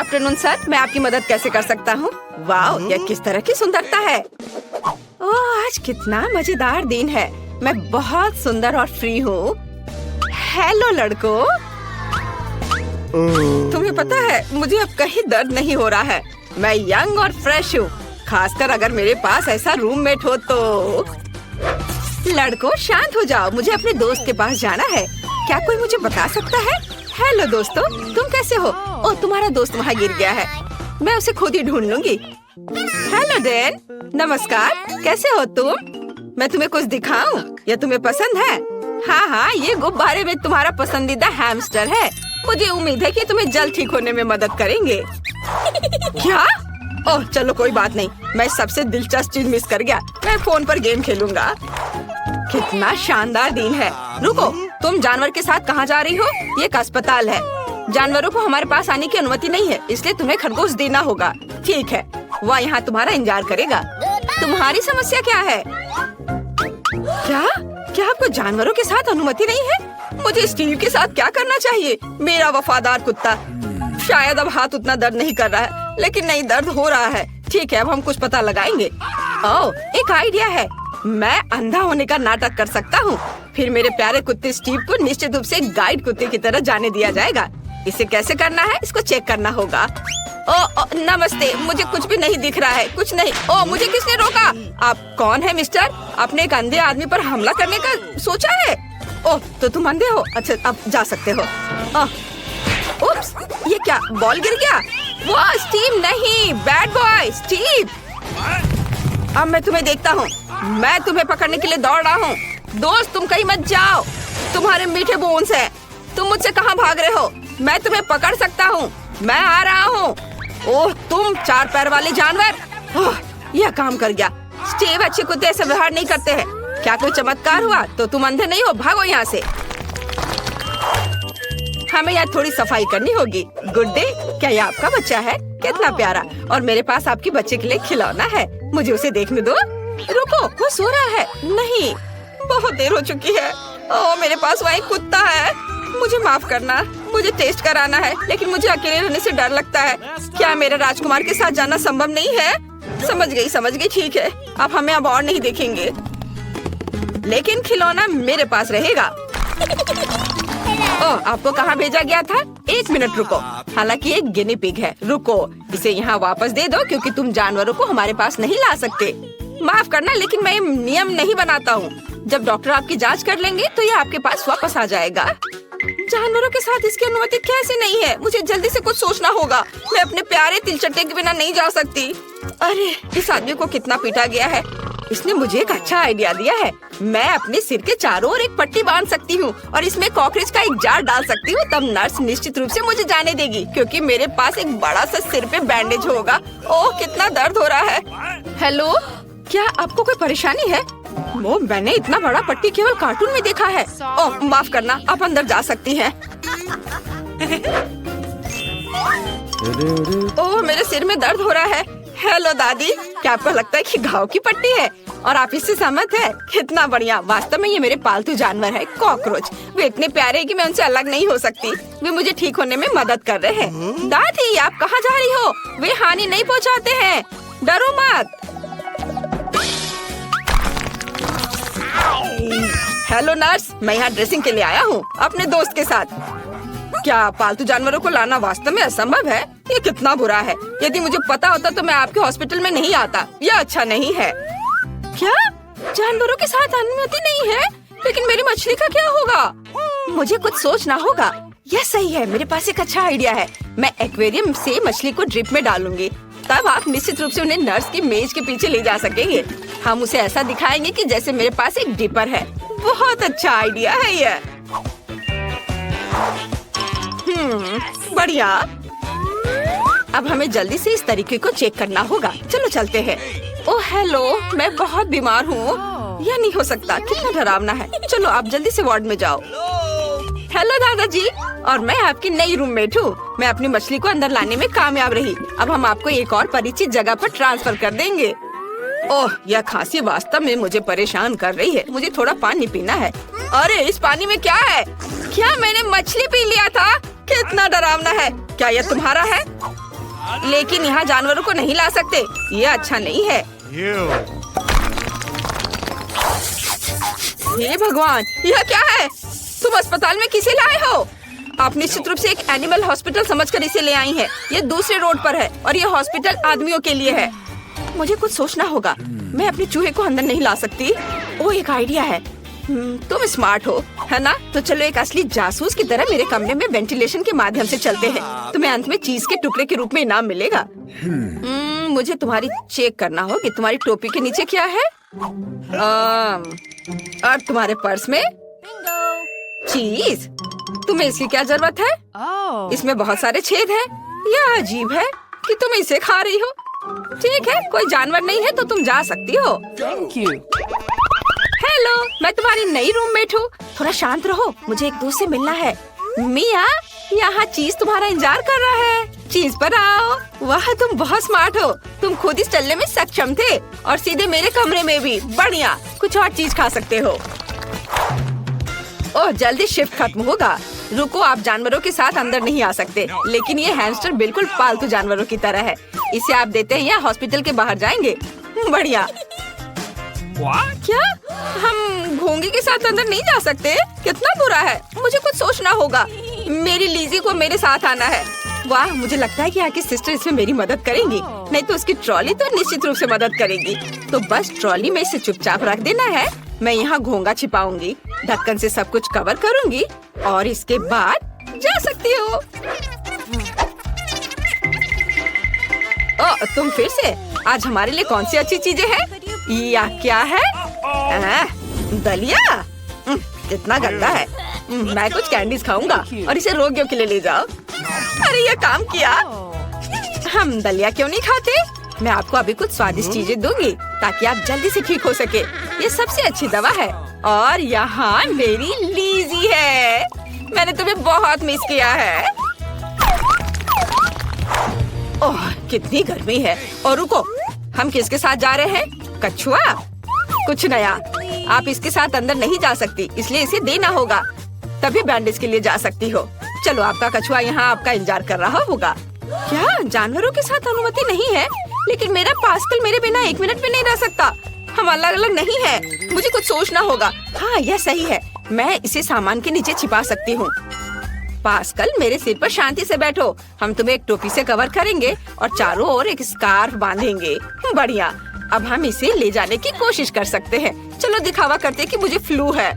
Afternoon sir, मैं आपकी मदद कैसे कर सकता हूँ? वाह, यह किस तरह की सुंदरता है। ओह, आज कितना मजेदार दिन है। मैं बहुत सुंदर और फ्री हूँ। हेलो लड़कों, तुम्हें पता है मुझे अब कहीं दर्द नहीं हो रहा है। मैं यंग और फ्रेश हूँ, खासकर अगर मेरे पास ऐसा रूममेट हो तो। लड़कों शांत हो जाओ, मुझे अपने दोस्त के पास जाना है। क्या कोई मुझे बता सकता है? हेलो दोस्तों, तुम कैसे हो? ओह, तुम्हारा दोस्त वहाँ गिर गया है। मैं उसे खुद ही ढूंढ लूंगी। हेलो डैन, नमस्कार, कैसे हो तुम? मैं तुम्हें कुछ दिखाऊं? यह तुम्हें पसंद है? हाँ हाँ, ये गुब्बारे में तुम्हारा पसंदीदा हैमस्टर है। मुझे उम्मीद है कि तुम्हें जल्द ठीक होने में मदद करेंगे। क्या? ओह चलो कोई बात नहीं, मैं सबसे दिलचस्प चीज मिस कर गया। मैं फोन पर गेम खेलूंगा। कितना शानदार दिन है। रुको, तुम जानवर के साथ कहाँ जा रही हो? ये एक अस्पताल है। जानवरों को हमारे पास आने की अनुमति नहीं है, इसलिए तुम्हें खरगोश देना होगा। ठीक है, वह यहाँ तुम्हारा इंतजार करेगा। तुम्हारी समस्या क्या है? क्या आपको जानवरों के साथ अनुमति नहीं है? मुझे स्टीव के साथ क्या करना चाहिए? मेरा वफादार कुत्ता। शायद अब हाथ उतना दर्द नहीं कर रहा है, लेकिन नहीं, दर्द हो रहा है। ठीक है, अब हम कुछ पता लगाएंगे। ओह, एक आइडिया है। मैं अंधा होने का नाटक कर सकता हूँ। फिर मेरे प्यारे कुत्ते स्टीव को निश्चित रूप से गाइड कुत्ते की तरह जाने दिया जाएगा। इसे कैसे करना है, इसको चेक करना होगा। ओ, नमस्ते, मुझे कुछ भी नहीं दिख रहा है। कुछ नहीं। ओ, मुझे किसने रोका? आप कौन है मिस्टर? आपने एक अंधे आदमी पर हमला करने का सोचा है? ओह, तो तुम अंधे हो? अच्छा, अब जा सकते हो। उप्स, ये क्या, बॉल गिर गया? वो स्टीव नहीं, बैड बॉय स्टीव। अब मैं तुम्हें देखता हूँ। मैं तुम्हें पकड़ने के लिए दौड़ रहा हूँ। दोस्त, तुम कहीं मत जाओ। तुम्हारे मीठे बोन्स हैं। तुम मुझसे कहाँ भाग रहे हो? मैं तुम्हें पकड़ सकता हूँ। मैं आ रहा हूँ। ओह, तुम चार पैर वाले जानवर। ओह, यह काम कर गया। स्टीव, अच्छे कुत्ते ऐसे व्यवहार नहीं करते हैं। क्या कोई चमत्कार हुआ? तो तुम अंधे नहीं हो, भागो यहाँ से। हमें यहाँ थोड़ी सफाई करनी होगी। गुड डे, क्या ये आपका बच्चा है? कितना प्यारा। और मेरे पास आपके बच्चे के लिए खिलौना है, मुझे उसे देखने दो। रुको, वो सो रहा है। नहीं, बहुत देर हो चुकी है। ओह, मेरे पास वहाँ एक कुत्ता है। मुझे माफ करना, मुझे टेस्ट कराना है, लेकिन मुझे अकेले रहने से डर लगता है। क्या मेरे राजकुमार के साथ जाना संभव नहीं है? समझ गई, ठीक है। अब हमें अब और नहीं देखेंगे, लेकिन खिलौना मेरे पास रहेगा। ओह, आपको कहाँ भेजा गया था? एक मिनट रुको। हालांकि एक गिनी पिग है। रुको, इसे यहाँ वापस दे दो, क्योंकि तुम जानवरों को हमारे पास नहीं ला सकते। माफ करना, लेकिन मैं नियम नहीं बनाता हूँ। जब डॉक्टर आपकी जांच कर लेंगे तो ये आपके पास वापस आ जाएगा। जानवरों के साथ इसकी अनुमति कैसे नहीं है? मुझे जल्दी से कुछ सोचना होगा। मैं अपने प्यारे तिलचट्टे के बिना नहीं जा सकती। अरे, इस आदमी को कितना पीटा गया है। इसने मुझे एक अच्छा आइडिया दिया है। मैं अपने सिर के चारों ओर एक पट्टी बांध सकती हूँ और इसमें कॉकरोच का एक जार डाल सकती हूँ। तब नर्स निश्चित रूप से मुझे जाने देगी, क्योंकि मेरे पास एक बड़ा सा सिर पे बैंडेज होगा। ओह, कितना दर्द हो रहा है। हेलो, क्या आपको कोई परेशानी है? वो, मैंने इतना बड़ा पट्टी केवल कार्टून में देखा है। ओह, माफ करना, आप अंदर जा सकती हैं। ओह, मेरे सिर में दर्द हो रहा है। हेलो दादी, क्या आपको लगता है कि घाव की पट्टी है और आप इससे सहमत है? कितना बढ़िया। वास्तव में ये मेरे पालतू जानवर है, कॉकरोच। वे इतने प्यारे हैं कि मैं उनसे अलग नहीं हो सकती। वे मुझे ठीक होने में मदद कर रहे हैं। दादी, आप कहाँ जा रही हो? वे हानि नहीं पहुँचाते हैं, डरो मत। हेलो नर्स, मैं यहाँ ड्रेसिंग के लिए आया हूँ अपने दोस्त के साथ। क्या पालतू जानवरों को लाना वास्तव में असंभव है? ये कितना बुरा है। यदि मुझे पता होता तो मैं आपके हॉस्पिटल में नहीं आता। यह अच्छा नहीं है। क्या जानवरों के साथ अनुमति नहीं है? लेकिन मेरी मछली का क्या होगा? मुझे कुछ सोचना होगा। यह सही है, मेरे पास एक अच्छा आइडिया है। मैं एक्वेरियम से मछली को ड्रिप में डालूंगी। तब आप निश्चित रूप से उन्हें नर्स की मेज के पीछे ले जा सकेंगे। हम उसे ऐसा दिखाएंगे कि जैसे मेरे पास एक डिपर है। बहुत अच्छा आइडिया है यह। बढ़िया। अब हमें जल्दी से इस तरीके को चेक करना होगा। चलो चलते हैं। ओह हेलो, मैं बहुत बीमार हूँ। यह नहीं हो सकता, कितना डरावना है। चलो आप जल्दी से वार्ड में जाओ। हेलो दादाजी, और मैं आपकी नई रूममेट हूँ। मैं अपनी मछली को अंदर लाने में कामयाब रही। अब हम आपको एक और परिचित जगह पर ट्रांसफर कर देंगे। ओह, यह खांसी वास्तव में मुझे परेशान कर रही है। मुझे थोड़ा पानी पीना है। अरे, इस पानी में क्या है? क्या मैंने मछली पी लिया था? कितना डरावना है। क्या यह तुम्हारा है? लेकिन यहाँ जानवरों को नहीं ला सकते, ये अच्छा नहीं है। हे भगवान, यह क्या है? तुम अस्पताल में किसे लाए हो? आप निश्चित रूप से एक एनिमल हॉस्पिटल समझकर इसे ले आई हैं। ये दूसरे रोड पर है और ये हॉस्पिटल आदमियों के लिए है। मुझे कुछ सोचना होगा। मैं अपने चूहे को अंदर नहीं ला सकती। ओ, एक आइडिया है। तुम स्मार्ट हो, है ना? तो चलो एक असली जासूस की तरह मेरे कमरे में वेंटिलेशन के माध्यम से चलते हैं। तुम्हें अंत में चीज के टुकड़े के रूप में इनाम मिलेगा। मुझे तुम्हारी चेक करना हो कि तुम्हारी टोपी के नीचे क्या है। और तुम्हारे पर्स में चीज। तुम्हें इसकी क्या जरूरत है? इसमें बहुत सारे छेद हैं। यह अजीब है कि तुम इसे खा रही हो। ठीक है, कोई जानवर नहीं है तो तुम जा सकती हो। Thank you. हेलो, मैं तुम्हारी नई रूममेट हूँ। थोड़ा शांत रहो, मुझे एक दोस्त से मिलना है। मिया, यहाँ चीज तुम्हारा इंतजार कर रहा है। चीज पर आओ। वाह, तुम बहुत स्मार्ट हो। तुम खुद इस चलने में सक्षम थे और सीधे मेरे कमरे में भी। बढ़िया, कुछ और चीज खा सकते हो। ओह, जल्दी शिफ्ट खत्म होगा। रुको, आप जानवरों के साथ अंदर नहीं आ सकते, लेकिन ये हैमस्टर बिल्कुल पालतू जानवरों की तरह है। इसे आप देते हैं या हॉस्पिटल के बाहर जाएंगे। बढ़िया। क्या हम घोंगे के साथ अंदर नहीं जा सकते? कितना बुरा है। मुझे कुछ सोचना होगा। मेरी लीजी को मेरे साथ आना है। वाह, मुझे लगता है कि आगे सिस्टर इसमें मेरी मदद करेंगी। नहीं तो उसकी ट्रॉली तो निश्चित रूप से मदद करेगी। तो बस ट्रॉली में इसे चुपचाप रख देना है। मैं यहाँ घोंगा छिपाऊंगी, ढक्कन से सब कुछ कवर करूंगी और इसके बाद जा सकती हो। ओ, तुम फिर से? आज हमारे लिए कौन सी अच्छी चीजें हैं? या क्या है? दलिया? कितना गंदा है। मैं कुछ कैंडीज खाऊंगा और इसे रोगियों के लिए ले जाओ। अरे, ये काम किया। हम दलिया क्यों नहीं खाते? मैं आपको अभी कुछ स्वादिष्ट चीजें दूंगी ताकि आप जल्दी से ठीक हो सके। ये सबसे अच्छी दवा है। और यहाँ मेरी लीजी है। मैंने तुम्हें बहुत मिस किया है। ओह, कितनी गर्मी है। और रुको, हम किसके साथ जा रहे हैं? कछुआ? कुछ नया। आप इसके साथ अंदर नहीं जा सकती, इसलिए इसे देना होगा, तभी बैंडेज के लिए जा सकती हो। चलो, आपका कछुआ यहाँ आपका इंतजार कर रहा होगा। क्या जानवरों के साथ अनुमति नहीं है? लेकिन मेरा पास्कल मेरे बिना 1 मिनट भी नहीं रह सकता। हम अलग अलग नहीं है। मुझे कुछ सोचना होगा। हाँ, यह सही है। मैं इसे सामान के नीचे छिपा सकती हूँ। पास्कल, मेरे सिर पर शांति से बैठो। हम तुम्हें एक टोपी से कवर करेंगे और चारों ओर एक स्कार्फ बांधेंगे। बढ़िया। अब हम इसे ले जाने की कोशिश कर सकते हैं। चलो दिखावा करते हैं कि मुझे फ्लू है।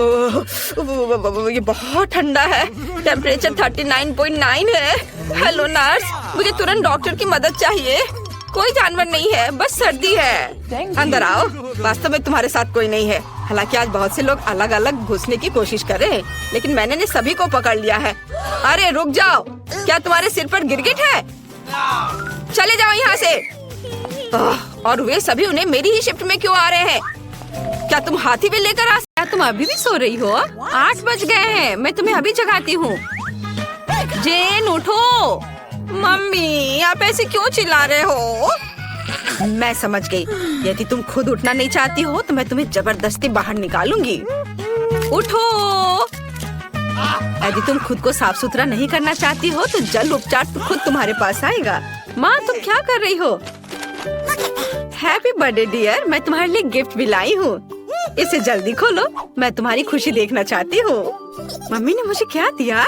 ओह, ये बहुत ठंडा है। टेम्परेचर 39.9 है। हेलो नर्स, मुझे तुरंत डॉक्टर की मदद चाहिए। कोई जानवर नहीं है, बस सर्दी है। अंदर आओ। वास्तव में तुम्हारे साथ कोई नहीं है। हालांकि आज बहुत से लोग अलग अलग घुसने की कोशिश कर रहे हैं, लेकिन मैंने सभी को पकड़ लिया है। अरे रुक जाओ, क्या तुम्हारे सिर पर गिरगिट है? चले जाओ यहाँ से। और वे सभी उन्हें मेरी ही शिफ्ट में क्यों आ रहे हैं? क्या तुम हाथी भी लेकर आ? क्या तुम अभी भी सो रही हो? 8 बज गए हैं। मैं तुम्हें अभी जगाती हूँ। जेन, उठो। मम्मी, आप ऐसे क्यों चिल्ला रहे हो? मैं समझ गई। यदि तुम खुद उठना नहीं चाहती हो तो मैं तुम्हें जबरदस्ती बाहर निकालूंगी। उठो। यदि तुम खुद को साफ सुथरा नहीं करना चाहती हो तो जल उपचार तो खुद तुम्हारे पास आएगा। माँ, तुम क्या कर रही हो? हैप्पी बर्थडे डियर, मैं तुम्हारे लिए गिफ्ट भी लाई हूँ। इसे जल्दी खोलो, मैं तुम्हारी खुशी देखना चाहती हूँ। मम्मी ने मुझे क्या दिया?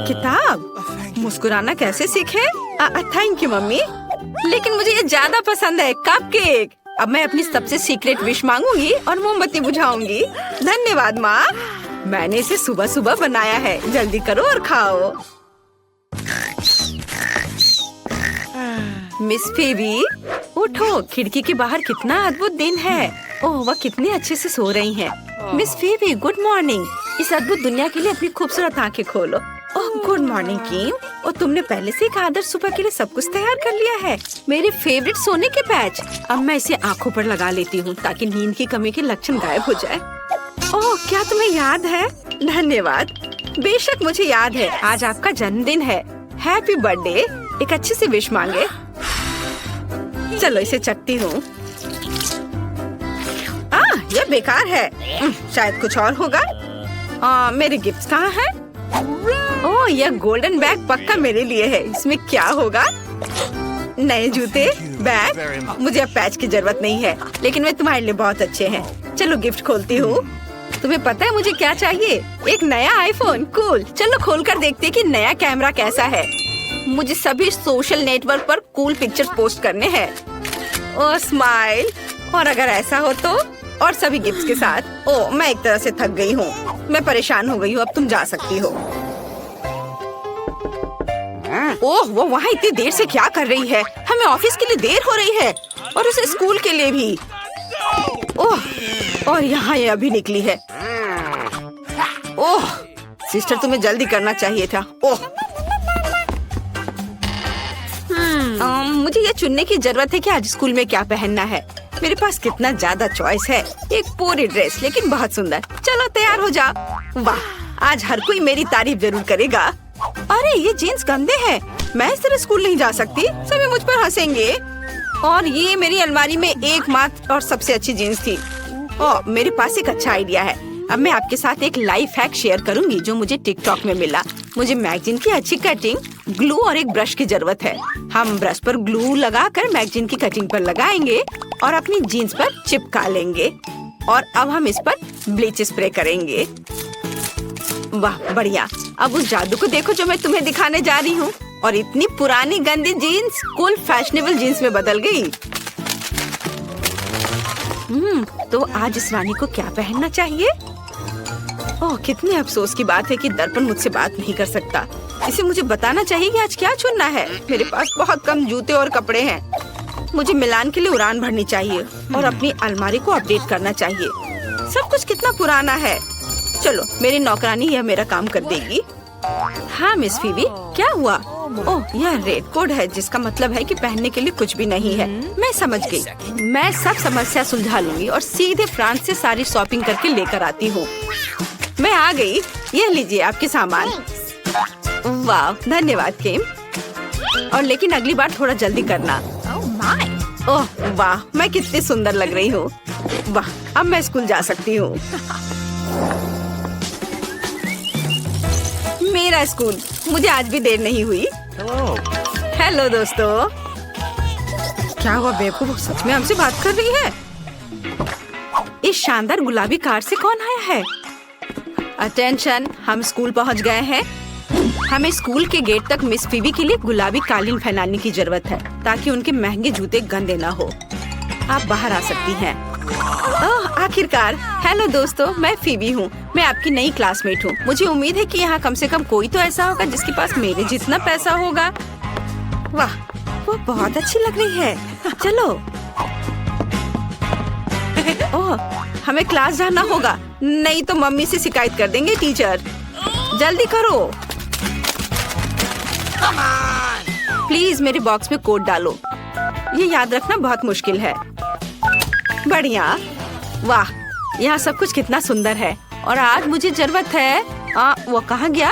किताब। मुस्कुराना कैसे सीखे? थैंक यू मम्मी, लेकिन मुझे ये ज्यादा पसंद है, कपकेक। अब मैं अपनी सबसे सीक्रेट विश मांगूंगी और मोमबत्ती बुझाऊंगी। धन्यवाद माँ, मैंने इसे सुबह सुबह बनाया है। जल्दी करो और खाओ। मिस फेबी, उठो। खिड़की के बाहर कितना अद्भुत दिन है। ओह, वह कितनी अच्छे से सो रही हैं। Miss फेबी, good morning. इस अद्भुत दुनिया के लिए अपनी खूबसूरत आंखें खोलो। ओह, गुड मॉर्निंग किम। और तुमने पहले से एक आदर्श सुबह के लिए सब कुछ तैयार कर लिया है। मेरे फेवरेट सोने के पैच। अब मैं इसे आंखों पर लगा लेती हूँ ताकि नींद की कमी के लक्षण गायब हो जाए। ओह, क्या तुम्हें याद है? धन्यवाद। बेशक मुझे याद है, आज आपका जन्मदिन है। Happy birthday. एक अच्छे से विश मांगे। चलो इसे चखती हूँ। यह बेकार है। शायद कुछ और होगा। मेरे गिफ्ट्स कहाँ हैं? ओह, यह गोल्डन बैग पक्का मेरे लिए है। इसमें क्या होगा? नए जूते, बैग। मुझे अब पैच की जरूरत नहीं है, लेकिन वे तुम्हारे लिए बहुत अच्छे हैं। चलो गिफ्ट खोलती हूँ। तुम्हें पता है मुझे क्या चाहिए? एक नया आईफोन। कूल। चलो खोलकर देखते हैं कि नया कैमरा कैसा है। मुझे सभी सोशल नेटवर्क पर कूल पिक्चर्स पोस्ट करने हैं। ओह स्माइल। और अगर ऐसा हो तो? और सभी गिफ्ट्स के साथ। ओह, मैं एक तरह से थक गई हूँ। मैं परेशान हो गई हूँ। अब तुम जा सकती हो। ओह, वो वहाँ इतनी देर से क्या कर रही है? हमें ऑफिस के लिए देर हो रही है और उसे स्कूल के लिए भी। ओह, और यहाँ ये अभी निकली है। ओह सिस्टर, तुम्हें जल्दी करना चाहिए था। ओह मुझे ये चुनने की जरूरत है कि आज स्कूल में क्या पहनना है। मेरे पास कितना ज्यादा चॉइस है। एक पूरी ड्रेस, लेकिन बहुत सुंदर। चलो तैयार हो जाओ। वाह, आज हर कोई मेरी तारीफ जरूर करेगा। अरे ये जीन्स गंदे हैं। मैं इस तरह स्कूल नहीं जा सकती। सभी मुझ पर हंसेंगे। और ये मेरी अलमारी में एकमात्र और सबसे अच्छी जीन्स थी। ओह, मेरे पास एक अच्छा आइडिया है। अब मैं आपके साथ एक लाइफ हैक शेयर करूंगी जो मुझे टिकटॉक में मिला। मुझे मैगजीन की अच्छी कटिंग, ग्लू और एक ब्रश की जरूरत है। हम ब्रश पर ग्लू लगाकर मैगजीन की कटिंग पर लगाएंगे और अपनी जीन्स पर चिपका लेंगे। और अब हम इस पर ब्लीच स्प्रे करेंगे। वाह बढ़िया। अब उस जादू को देखो जो मैं तुम्हें दिखाने जा रही हूँ। और इतनी पुरानी गंदी जीन्स कूल फैशनेबल जीन्स में बदल गई। तो आज इस रानी को क्या पहनना चाहिए? ओह, कितने अफसोस की बात है कि दर्पण मुझसे बात नहीं कर सकता। इसे मुझे बताना चाहिए कि आज क्या चुनना है। मेरे पास बहुत कम जूते और कपड़े हैं। मुझे मिलान के लिए उड़ान भरनी चाहिए और अपनी अलमारी को अपडेट करना चाहिए। सब कुछ कितना पुराना है। चलो, मेरी नौकरानी यह मेरा काम कर देगी। हाँ मिस फीबी, क्या हुआ? ओह, यह रेड कोड है, जिसका मतलब है कि पहनने के लिए कुछ भी नहीं है। मैं समझ गई। मैं सब समस्या सुलझा लूंगी और सीधे फ्रांस से सारी शॉपिंग करके लेकर आती हूँ। मैं आ गई। यह लीजिए आपके सामान। वाह, धन्यवाद किम। और लेकिन अगली बार थोड़ा जल्दी करना। ओह वाह, मैं कितनी सुंदर लग रही हूँ। वाह, अब मैं स्कूल जा सकती हूँ। मेरा स्कूल। मुझे आज भी देर नहीं हुई। हेलो दोस्तों। क्या हुआ बेवकूफ, वो सच में हमसे बात कर रही है? इस शानदार गुलाबी कार से कौन आया है? अटेंशन, हम स्कूल पहुंच गए हैं। हमें स्कूल के गेट तक मिस फीबी के लिए गुलाबी कालीन फैलाने की जरूरत है ताकि उनके महंगे जूते गंदे ना हो। आप बाहर आ सकती हैं। ओह, आखिरकार। हेलो दोस्तों, मैं फीबी हूँ। मैं आपकी नई क्लासमेट हूँ। मुझे उम्मीद है कि यहाँ कम से कम कोई तो ऐसा होगा जिसके पास मेरे जितना पैसा होगा। वाह, वो बहुत अच्छी लग रही है। चलो। ओह, हमें क्लास जाना होगा, नहीं तो मम्मी से शिकायत कर देंगे टीचर। जल्दी करो। प्लीज मेरे बॉक्स में कोड डालो। ये याद रखना बहुत मुश्किल है। बढ़िया। वाह, यहाँ सब कुछ कितना सुंदर है। और आज मुझे जरूरत है। वो कहाँ गया?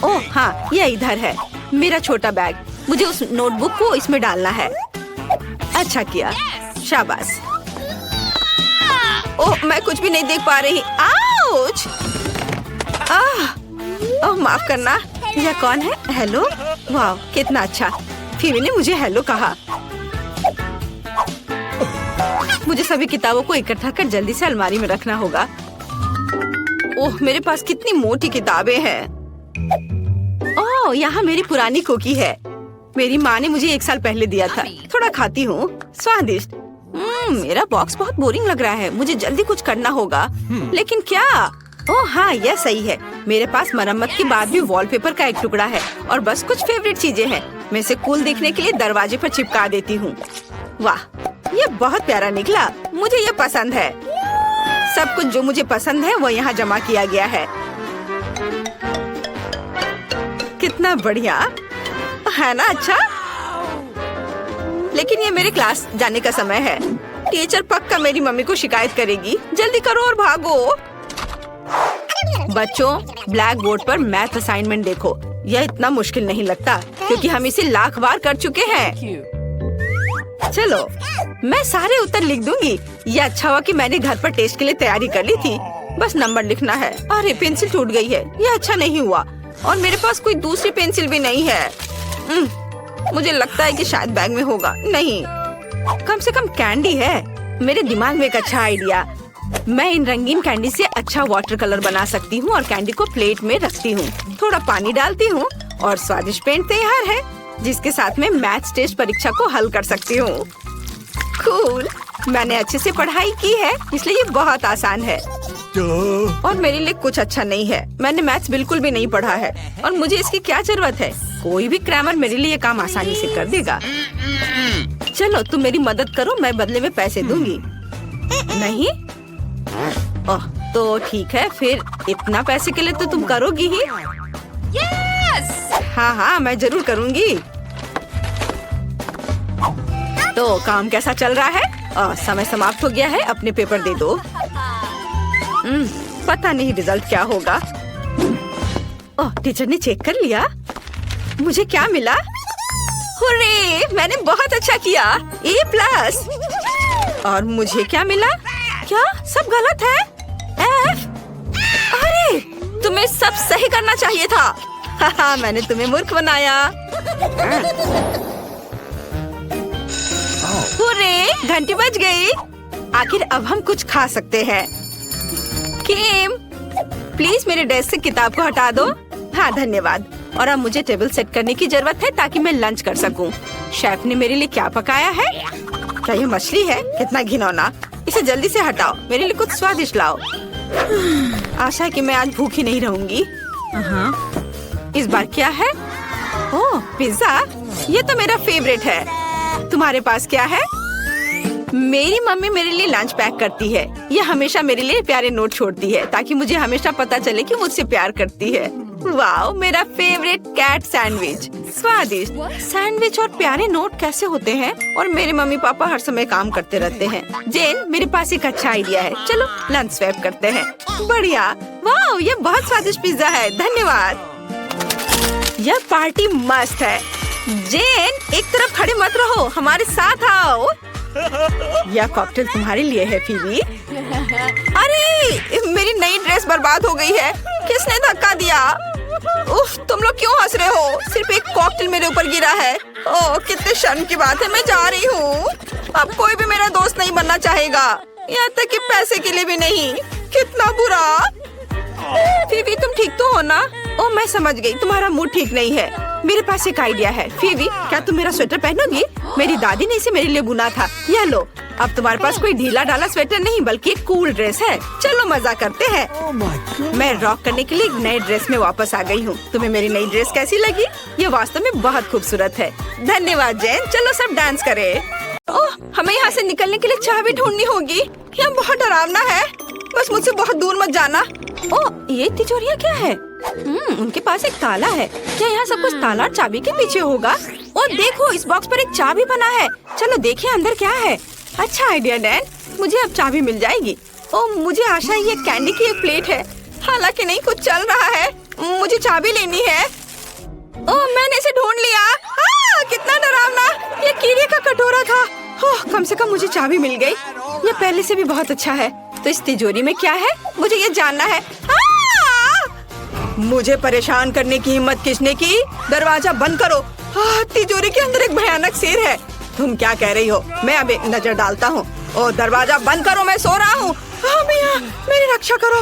ओह हाँ, ये इधर है। मेरा छोटा बैग। मुझे उस नोटबुक को इसमें डालना है। अच्छा किया, शाबाश। ओह, मैं कुछ भी नहीं देख पा रही। आउच! ओह, माफ करना। यह कौन है? हेलो। वाह, कितना अच्छा। फीबी ने मुझे हेलो कहा। मुझे सभी किताबों को इकट्ठा कर जल्दी से अलमारी में रखना होगा। ओह, मेरे पास कितनी मोटी किताबें हैं। ओह, यहाँ मेरी पुरानी कुकी है। मेरी माँ ने मुझे 1 साल पहले दिया था। थोड़ा खाती हूँ। स्वादिष्ट। मेरा बॉक्स बहुत बोरिंग लग रहा है। मुझे जल्दी कुछ करना होगा। लेकिन क्या? ओह हाँ, यह सही है। मेरे पास मरम्मत के बाद भी वॉलपेपर का एक टुकड़ा है और बस कुछ फेवरेट चीजें हैं। मैं इसे कूल दिखने के लिए दरवाजे पर चिपका देती हूँ। वाह, ये बहुत प्यारा निकला। मुझे ये पसंद है। सब कुछ जो मुझे पसंद है वो यहाँ जमा किया गया है। कितना बढ़िया है ना? अच्छा, लेकिन ये मेरे क्लास जाने का समय है। टीचर पक्का मेरी मम्मी को शिकायत करेगी। जल्दी करो और भागो। बच्चों, ब्लैक बोर्ड पर मैथ असाइनमेंट देखो। यह इतना मुश्किल नहीं लगता क्योंकि हम इसे लाख बार कर चुके हैं। चलो, मैं सारे उत्तर लिख दूंगी। ये अच्छा हुआ कि मैंने घर पर टेस्ट के लिए तैयारी कर ली थी। बस नंबर लिखना है। अरे पेंसिल टूट गई है, ये अच्छा नहीं हुआ। और मेरे पास कोई दूसरी पेंसिल भी नहीं है। मुझे लगता है कि शायद बैग में होगा। नहीं, कम से कम कैंडी है। मेरे दिमाग में एक अच्छा आइडिया। मैं इन रंगीन कैंडी से अच्छा वाटर कलर बना सकती हूँ और कैंडी को प्लेट में रखती हूँ। थोड़ा पानी डालती हूँ और स्वादिष्ट पेंट तैयार है, जिसके साथ में मैथ्स टेस्ट परीक्षा को हल कर सकती हूँ। कूल, मैंने अच्छे से पढ़ाई की है, इसलिए ये बहुत आसान है। और मेरे लिए कुछ अच्छा नहीं है। मैंने मैथ्स बिल्कुल भी नहीं पढ़ा है और मुझे इसकी क्या जरूरत है। कोई भी क्रैमर मेरे लिए काम आसानी से कर देगा। चलो तुम मेरी मदद करो, मैं बदले में पैसे दूंगी। नहीं? ओह, तो ठीक है, फिर इतना पैसे के लिए तो तुम करोगी ही। हाँ, मैं जरूर करूँगी। तो काम कैसा चल रहा है? समय समाप्त हो गया है, अपने पेपर दे दो। पता नहीं रिजल्ट क्या होगा। टीचर ने चेक कर लिया। मुझे क्या मिला? हुर्रे, मैंने बहुत अच्छा किया, A+। और मुझे क्या मिला? क्या सब गलत है? F? अरे, तुम्हें सब सही करना चाहिए था। मैंने तुम्हें मूर्ख बनाया। हुर्रे, घंटी बज गई। आखिर अब हम कुछ खा सकते हैं। किम, प्लीज मेरे डेस्क से किताब को हटा दो। हाँ, धन्यवाद। और अब मुझे टेबल सेट करने की जरूरत है ताकि मैं लंच कर सकूं। शेफ ने मेरे लिए क्या पकाया है? क्या ये मछली है? कितना घिनौना। इसे जल्दी से हटाओ, मेरे लिए कुछ स्वादिष्ट लाओ। आशा है कि मैं आज भूखी नहीं रहूंगी। इस बार क्या है? ओह, पिज्जा। ये तो मेरा फेवरेट है। तुम्हारे पास क्या है? मेरी मम्मी मेरे लिए लंच पैक करती है। ये हमेशा मेरे लिए प्यारे नोट छोड़ती है ताकि मुझे हमेशा पता चले कि मुझसे प्यार करती है। वाओ, मेरा फेवरेट कैट सैंडविच। स्वादिष्ट सैंडविच और प्यारे नोट कैसे होते हैं? और मेरे मम्मी पापा हर समय काम करते रहते हैं। जेन, मेरे पास एक अच्छा आइडिया है। चलो लंच स्वैप करते हैं। बढ़िया। वाओ, ये बहुत स्वादिष्ट पिज्जा है, धन्यवाद। यह पार्टी मस्त है। जेन, एक तरफ खड़े मत रहो, हमारे साथ आओ। यह कॉकटेल तुम्हारे लिए है, फीबी। अरे, मेरी नई ड्रेस बर्बाद हो गई है। किसने धक्का दिया? उफ, तुम लोग क्यों हंस रहे हो? सिर्फ एक कॉकटेल मेरे ऊपर गिरा है। ओह, कितने शर्म की बात है। मैं जा रही हूँ। अब कोई भी मेरा दोस्त नहीं बनना चाहेगा, यहाँ तक कि पैसे के लिए भी नहीं। कितना बुरा। फीबी, तुम ठीक तो हो ना? ओह, मैं समझ गई, तुम्हारा मूड ठीक नहीं है। मेरे पास एक आइडिया है। फीबी, क्या तुम मेरा स्वेटर पहनोगी? मेरी दादी ने इसे मेरे लिए बुना था। यह लो। अब तुम्हारे पास कोई ढीला ढाला स्वेटर नहीं बल्कि एक कूल ड्रेस है। चलो मजा करते हैं। मैं रॉक करने के लिए एक नए ड्रेस में वापस आ गई हूँ। तुम्हें मेरी नई ड्रेस कैसी लगी? ये वास्तव में बहुत खूबसूरत है। धन्यवाद जैन। चलो सब डांस करें। ओह, हमें यहाँ से निकलने के लिए चाबी ढूंढनी होगी। यहाँ बहुत डरावना है। बस मुझसे बहुत दूर मत जाना। ओह, ये तिजोरियाँ क्या है? उनके पास एक ताला है। क्या यहाँ सब कुछ ताला और चाबी के पीछे होगा? और देखो, इस बॉक्स पर एक चाबी बना है। चलो देखिए अंदर क्या है। अच्छा आइडिया डैन, मुझे अब चाबी मिल जाएगी। ओह, मुझे आशा है ये कैंडी की एक प्लेट है। हालांकि नहीं कुछ चल रहा है। मुझे चाबी लेनी है। ओह, मैंने इसे ढूंढ लिया। कितना डरावना। ये कीड़े का कटोरा था। ओह, कम से कम मुझे चाबी मिल गई। ये पहले से भी बहुत अच्छा है। तो इस तिजोरी में क्या है? मुझे ये जानना है। मुझे परेशान करने की हिम्मत किसने की? दरवाजा बंद करो। तिजोरी के अंदर एक भयानक शेर है। तुम क्या कह रही हो? मैं अभी नजर डालता हूँ। ओ, दरवाजा बंद करो, मैं सो रहा हूँ। मियां, मेरी रक्षा करो।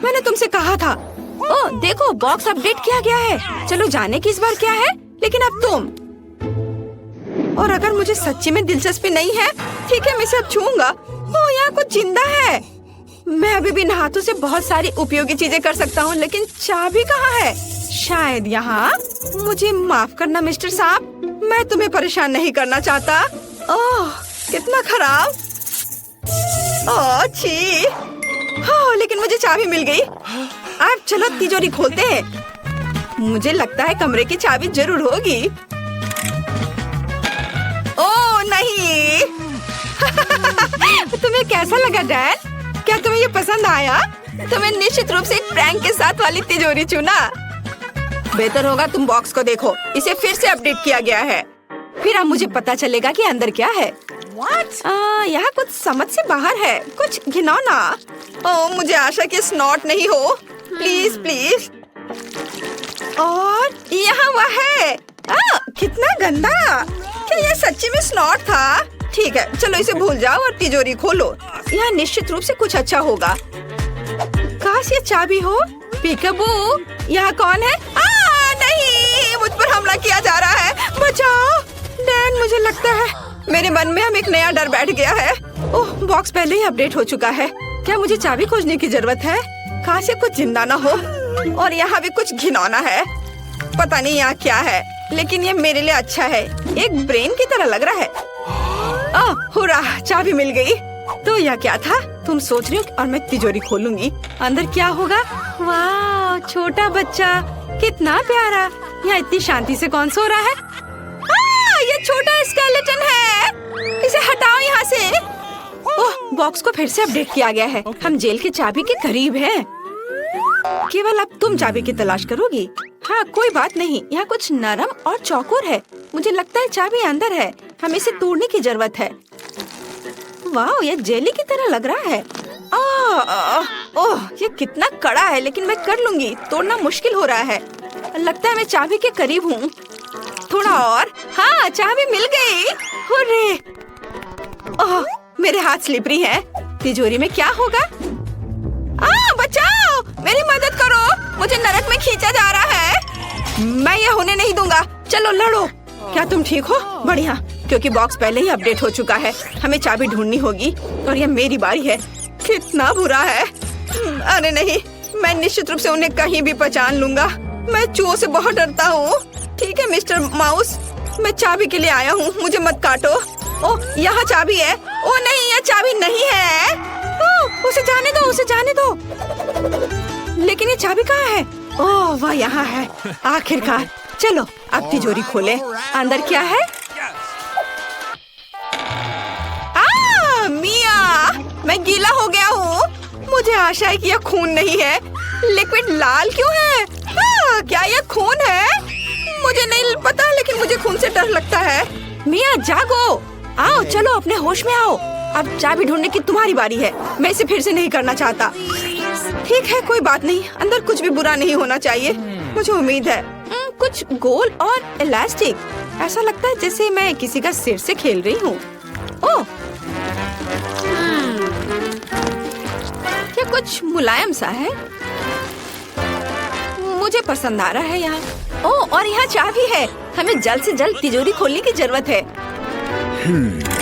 मैंने तुमसे कहा था। ओ, देखो, बॉक्स अपडेट किया गया है। चलो जाने की इस बार क्या है। लेकिन अब तुम। और अगर मुझे सच्ची में दिलचस्पी नहीं है, ठीक है, मैं इसे अब छूऊंगा। ओ, यहाँ कुछ जिंदा है। मैं अभी भी इन हाथों से बहुत सारी उपयोगी चीजें कर सकता हूँ, लेकिन चाबी कहाँ है? शायद यहाँ। मुझे माफ करना मिस्टर साहब, मैं तुम्हें परेशान नहीं करना चाहता। ओह, कितना खराब। ओह, छी। हाँ, लेकिन मुझे चाबी मिल गई। अब चलो तिजोरी खोलते हैं। मुझे लगता है कमरे की चाबी जरूर होगी। ओह नहीं। तुम्हें कैसा लगा डैन? क्या तुम्हें ये पसंद आया? तुम्हें निश्चित रूप से एक प्रैंक के साथ वाली तिजोरी चुना। बेहतर होगा तुम बॉक्स को देखो। इसे फिर से अपडेट किया गया है। फिर अब मुझे पता चलेगा कि अंदर क्या है। यहाँ कुछ समझ से बाहर है, कुछ घिनौना। मुझे आशा कि स्नॉट नहीं हो, प्लीज प्लीज। और यहाँ वह है। कितना गंदा, क्या ये सच्ची में स्नॉट था? ठीक है, चलो इसे भूल जाओ और तिजोरी खोलो। यहाँ निश्चित रूप से कुछ अच्छा होगा। काश ये चाबी हो। पीकाबू, यहाँ कौन है? नहीं, मुझ पर हमला किया जा रहा है, बचाओ। डैन, मुझे लगता है मेरे मन में अब एक नया डर बैठ गया है। ओह, बॉक्स पहले ही अपडेट हो चुका है। क्या मुझे चाबी खोजने की जरूरत है? काश ये कुछ जिंदा ना हो। और यहाँ भी कुछ घिनौना है, पता नहीं यहाँ क्या है, लेकिन ये मेरे लिए अच्छा है। एक ब्रेन की तरह लग रहा है। हुर्रा, चाबी मिल गई। तो यह क्या था? तुम सोच रही हो और मैं तिजोरी खोलूंगी, अंदर क्या होगा? वाह, छोटा बच्चा, कितना प्यारा। यहाँ इतनी शांति से कौन सो रहा है? ये छोटा स्केलेटन है, इसे हटाओ यहाँ से। ओह, बॉक्स को फिर से अपडेट किया गया है। हम जेल की चाबी के करीब हैं। केवल अब तुम चाबी की तलाश करोगी। हाँ, कोई बात नहीं। यहाँ कुछ नरम और चौकोर है। मुझे लगता है चाबी अंदर है, हमें इसे तोड़ने की जरूरत है। वाह, ये जेली की तरह लग रहा है। ओह, ये कितना कड़ा है, लेकिन मैं कर लूंगी। तोड़ना मुश्किल हो रहा है। लगता है मैं चाबी के करीब हूँ। थोड़ा और। हाँ, चाबी मिल गई। हुर्रे। ओह, मेरे हाथ स्लिपरी हैं। तिजोरी में क्या होगा? बचाओ, मेरी मदद करो, मुझे नरक में खींचा जा रहा है। मैं ये होने नहीं दूंगा। चलो लड़ो। क्या तुम ठीक हो? बढ़िया, क्योंकि बॉक्स पहले ही अपडेट हो चुका है। हमें चाबी ढूंढनी होगी और ये मेरी बारी है। कितना बुरा है। अरे नहीं, मैं निश्चित रूप से उन्हें कहीं भी पहचान लूंगा। मैं चूहों से बहुत डरता हूँ। ठीक है मिस्टर माउस, मैं चाबी के लिए आया हूँ, मुझे मत काटो। ओह, यहाँ चाबी है। ओह नहीं, यह चाबी नहीं है। उसे जाने दो, उसे जाने दो। लेकिन ये चाबी कहाँ है? ओह वाह, यहाँ है आखिरकार। चलो अब तिजोरी खोले, अंदर क्या है? मिया, मैं गीला हो गया हूँ। मुझे आशा है कि यह खून नहीं है। लिक्विड लाल क्यों है? क्या यह खून है? मुझे नहीं पता, लेकिन मुझे खून से डर लगता है। मिया जागो, आओ, चलो अपने होश में आओ। अब चाबी ढूंढने की तुम्हारी बारी है। मैं इसे फिर से नहीं करना चाहता। ठीक है, कोई बात नहीं, अंदर कुछ भी बुरा नहीं होना चाहिए, मुझे उम्मीद है। कुछ गोल और इलास्टिक, ऐसा लगता है जैसे मैं किसी का सिर से खेल रही हूँ। ओह, क्या कुछ मुलायम सा है, मुझे पसंद आ रहा है यहाँ। ओह, और यहाँ चाबी है। हमें जल्द से जल्द तिजोरी खोलने की जरूरत है।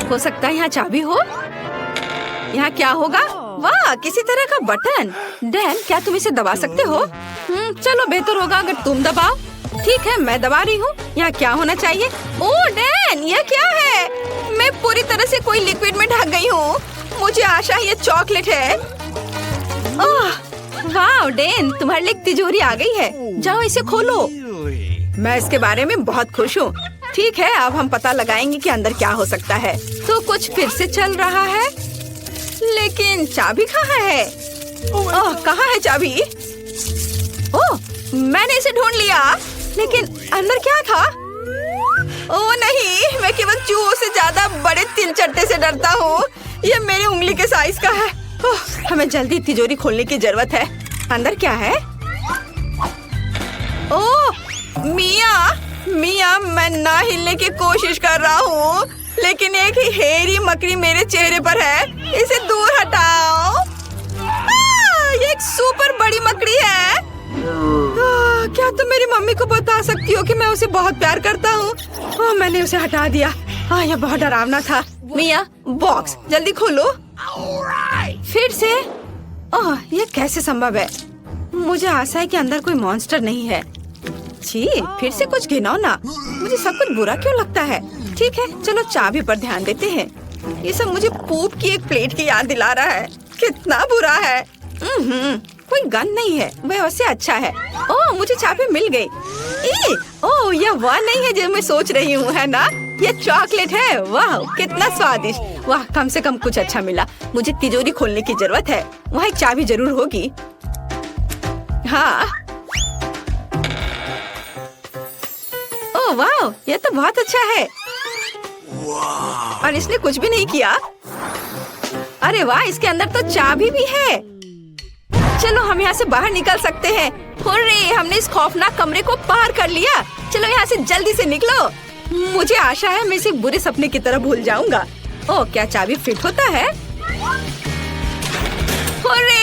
हो सकता है यहाँ चाबी हो। यहाँ क्या होगा? वाह, किसी तरह का बटन। डैन, क्या तुम इसे दबा सकते हो? चलो बेहतर होगा अगर तुम दबाओ। ठीक है, मैं दबा रही हूँ। यहाँ क्या होना चाहिए? ओह डैन, यह क्या है? मैं पूरी तरह से कोई लिक्विड में ढक गई हूँ। मुझे आशा ये चॉकलेट है। ओह वाह डैन, तुम्हारे लिए तिजोरी आ गई है। जाओ इसे खोलो। मैं इसके बारे में बहुत खुश हूँ। ठीक है, अब हम पता लगाएंगे कि अंदर क्या हो सकता है। तो कुछ फिर से चल रहा है, लेकिन चाबी कहाँ है? ओह, कहाँ है चाबी? ओह, मैंने इसे ढूंढ लिया, लेकिन अंदर क्या था? ओह नहीं, मैं केवल चूहों से ज्यादा बड़े तिलचट्टे से डरता हूँ। ये मेरी उंगली के साइज का है। ओह, हमें जल्दी तिजोरी खोलने की जरूरत है। अंदर क्या है? ओह मिया, मैं ना हिलने की कोशिश कर रहा हूँ, लेकिन एक ही हेरी मकड़ी मेरे चेहरे पर है। इसे दूर हटाओ। ये एक सुपर बड़ी मकड़ी है। क्या तुम मेरी मम्मी को बता सकती हो कि मैं उसे बहुत प्यार करता हूँ? मैंने उसे हटा दिया। यह बहुत डरावना था। मिया, बॉक्स जल्दी खोलो। फिर से? ओह, ये कैसे संभव है? मुझे आशा है कि अंदर कोई मॉन्स्टर नहीं है। छी, फिर से कुछ घिनौना। मुझे सब कुछ बुरा क्यों लगता है? ठीक है, चलो चाबी पर ध्यान देते हैं। ये सब मुझे पूप की एक प्लेट की याद दिला रहा है। कितना बुरा है। कोई गन नहीं है, वह वैसे अच्छा है। ओह, मुझे चाबी मिल गई। ओह, यह वह नहीं है जो मैं सोच रही हूँ, है ना? ये चॉकलेट है। वाह, कितना स्वादिष्ट। वाह, कम से कम कुछ अच्छा मिला। मुझे तिजोरी खोलने की जरूरत है। वहाँ एक चाबी जरूर होगी। हाँ। ओह वाह, यह तो बहुत अच्छा है। और इसने कुछ भी नहीं किया। अरे वाह, इसके अंदर तो चाबी भी है। चलो हम यहाँ से बाहर निकल सकते हैं। हुर्रे, हमने इस खौफनाक कमरे को पार कर लिया। चलो यहाँ से जल्दी से निकलो। मुझे आशा है मैं इसे बुरे सपने की तरह भूल जाऊंगा। ओह, क्या चाबी फिट होता है? हुर्रे,